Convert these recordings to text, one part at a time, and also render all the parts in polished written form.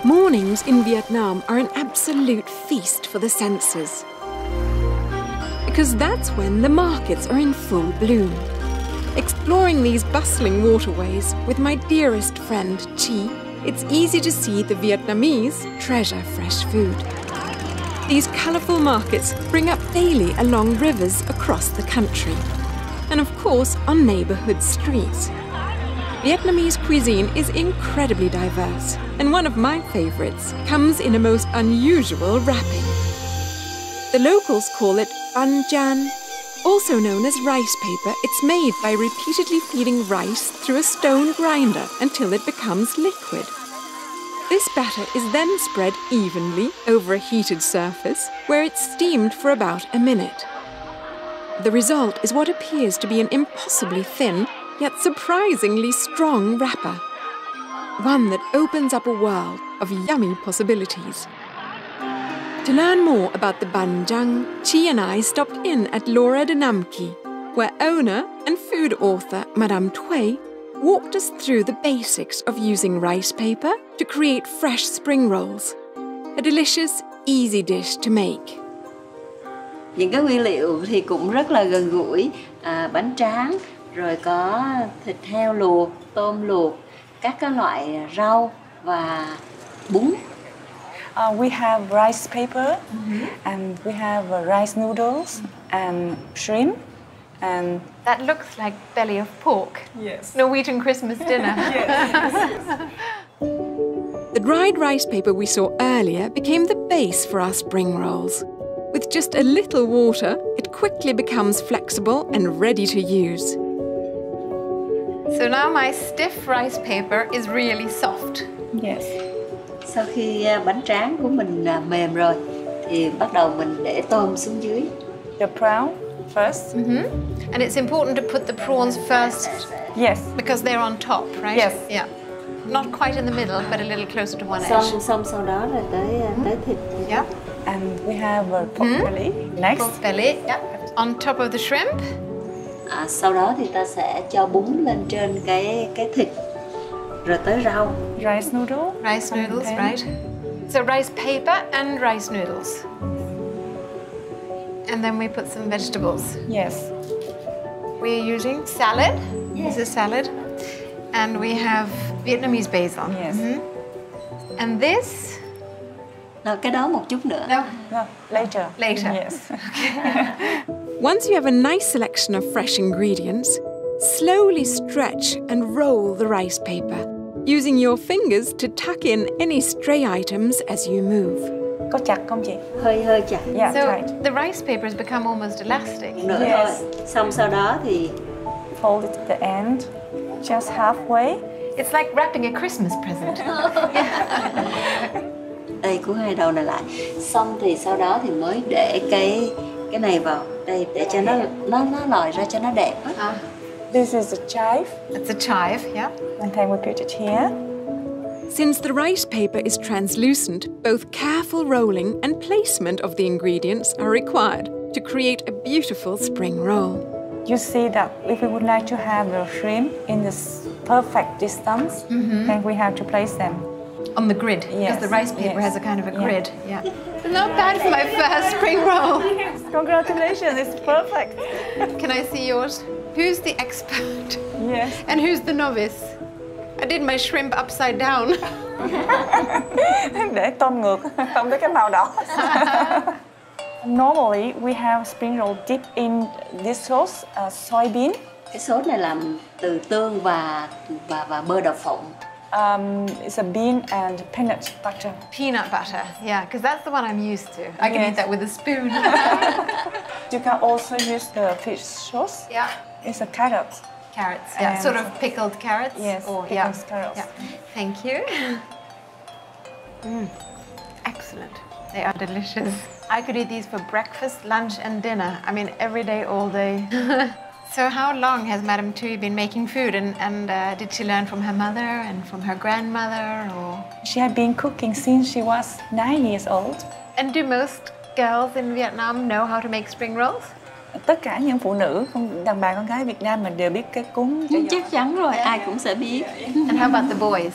Mornings in Vietnam are an absolute feast for the senses. Because that's when the markets are in full bloom. Exploring these bustling waterways with my dearest friend Chi, it's easy to see the Vietnamese treasure fresh food. These colourful markets bring up daily along rivers across the country. And of course on neighbourhood streets. Vietnamese cuisine is incredibly diverse, and one of my favourites comes in a most unusual wrapping. The locals call it bánh tráng. Also known as rice paper, it's made by repeatedly feeding rice through a stone grinder until it becomes liquid. This batter is then spread evenly over a heated surface, where it's steamed for about a minute. The result is what appears to be an impossibly thin, yet surprisingly strong wrapper. One that opens up a world of yummy possibilities. To learn more about the bánh tráng, Chi and I stopped in at Laura de Nam Kỳ, where owner and food author Madame Thuy walked us through the basics of using rice paper to create fresh spring rolls. A delicious, easy dish to make. Những cái nguyên liệu thì cũng rất là gần gũi, bánh tráng, rồi có thịt heo luộc, tôm luộc, các cái loại rau và bún. We have rice paper, and we have rice noodles and shrimp, and that looks like belly of pork. yes, Norwegian Christmas dinner. The dried rice paper we saw earlier became the base for our spring rolls. With just a little water, it quickly becomes flexible and ready to use. So now my stiff rice paper is really soft. yes. Sau khi bánh tráng của mình mềm rồi thì bắt đầu mình để tôm xuống dưới. The prawn first. And it's important to put the prawns first Yes. because they're on top, right? Yes. Yeah. Not quite in the middle, but a little closer to one edge. Xong sau đó là tới thịt. Yeah. And we have pork belly next. Pork belly, yeah. On top of the shrimp. Sau đó thì ta sẽ cho bún lên trên cái thịt, rồi tới rau. Rice noodle. Rice noodles, right? So rice paper and rice noodles. And then we put some vegetables. Yes. We're using salad. Yes. This is salad. And we have Vietnamese basil. Yes. And this? Rồi cái đó một chút nữa. No. No, later. Later. Yes. Once you have a nice selection of fresh ingredients, slowly stretch and roll the rice paper, using your fingers to tuck in any stray items as you move. Có chặt không chị? Hơi chặt. Yeah, So right. the rice paper has become almost elastic. Nữa Yes. thôi. Xong sau đó thì Fold it to the end, just halfway. It's like wrapping a Christmas present. đây của hai đầu này lại. Xong thì sau đó thì mới để cái này vào đây để cho nó lòi ra cho nó đẹp á. This is a chive, It's a chive, yeah. and then we put it here. Since the rice paper is translucent, both careful rolling and placement of the ingredients are required to create a beautiful spring roll. You see that if we would like to have the shrimp in this perfect distance, then we have to place them. On the grid, Yes, because the rice paper yes, has a kind of a yeah. grid. Yeah. Not bad for my first spring roll. Congratulations, it's perfect. Can I see yours? Who's the expert? Yes. And who's the novice? I did my shrimp upside down. Để tôm ngược, không tới cái màu đỏ. Normally, we have spring roll dipped in this sauce, soybean. Cái sốt này làm từ tương và bơ đậu phộng. It's a bean and peanut butter. Peanut butter, yeah, because that's the one I'm used to. I can Yes. eat that with a spoon. You can also use the fish sauce. Yeah. It's a carrot. Carrots, yeah, And- sort of pickled carrots. Yes, or, pickled carrots. Yeah. Thank you. Excellent. They are delicious. I could eat these for breakfast, lunch, and dinner. I mean, every day, all day. So how long has Madame Thuy been making food, and did she learn from her mother and from her grandmother, or? She had been cooking since she was 9 years old. And do most girls in Vietnam know how to make spring rolls? tất cả những phụ nữ, đàn bà con gái Việt Nam mình đều biết cái cúng cho Chắc chắn rồi, ai cũng sẽ biết. And how about the boys?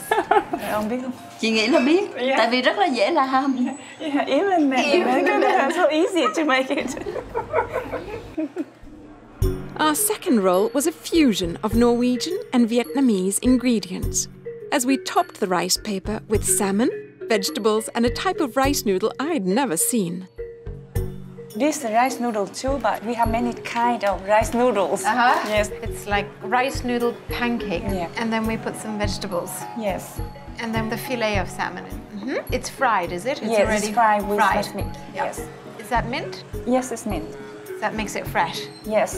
Ông biết không? Chị nghĩ là biết, tại vì rất là dễ làm. Yeah, even men are so easy to make it. Our second roll was a fusion of Norwegian and Vietnamese ingredients, as we topped the rice paper with salmon, vegetables, and a type of rice noodle I'd never seen. This is a rice noodle too, but we have many kind of rice noodles. Yes. It's like rice noodle pancake. Yeah. And then we put some vegetables. Yes. And then the fillet of salmon. It's fried, is it? Yes, it's fried with fresh meat. Yes. Is that mint? Yes, it's mint. That makes it fresh. Yes.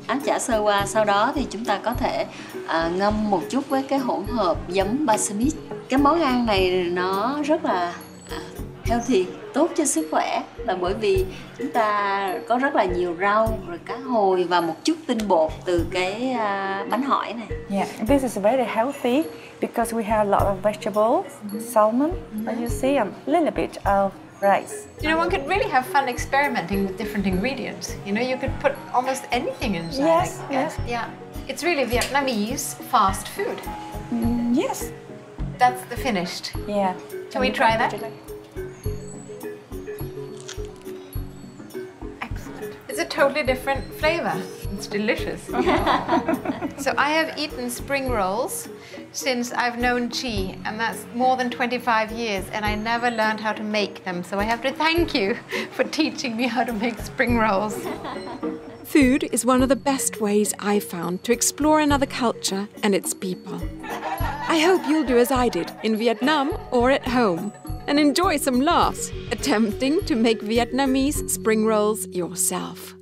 Áp chả sơ qua, sau đó thì chúng ta có thể ngâm một chút với cái hỗn hợp giấm balsamic. Cái món ăn này nó rất là healthy, tốt cho sức khỏe, là bởi vì chúng ta có rất là nhiều rau, rồi cá hồi và một chút tinh bột từ cái bánh hỏi này. Yeah, this is very healthy because we have a lot of vegetables, salmon, and you see a little bit of rice. You know, one could really have fun experimenting with different ingredients. You know, you could put almost anything inside. Yes, I guess. yes. Yeah. It's really Vietnamese fast food. Yes. That's the finished. Yeah. Can we try that? Excellent. It's a totally different flavor. It's delicious. So I have eaten spring rolls since I've known Chi, and that's more than 25 years, and I never learned how to make them. So I have to thank you for teaching me how to make spring rolls. Food is one of the best ways I've found to explore another culture and its people. I hope you'll do as I did in Vietnam or at home and enjoy some laughs attempting to make Vietnamese spring rolls yourself.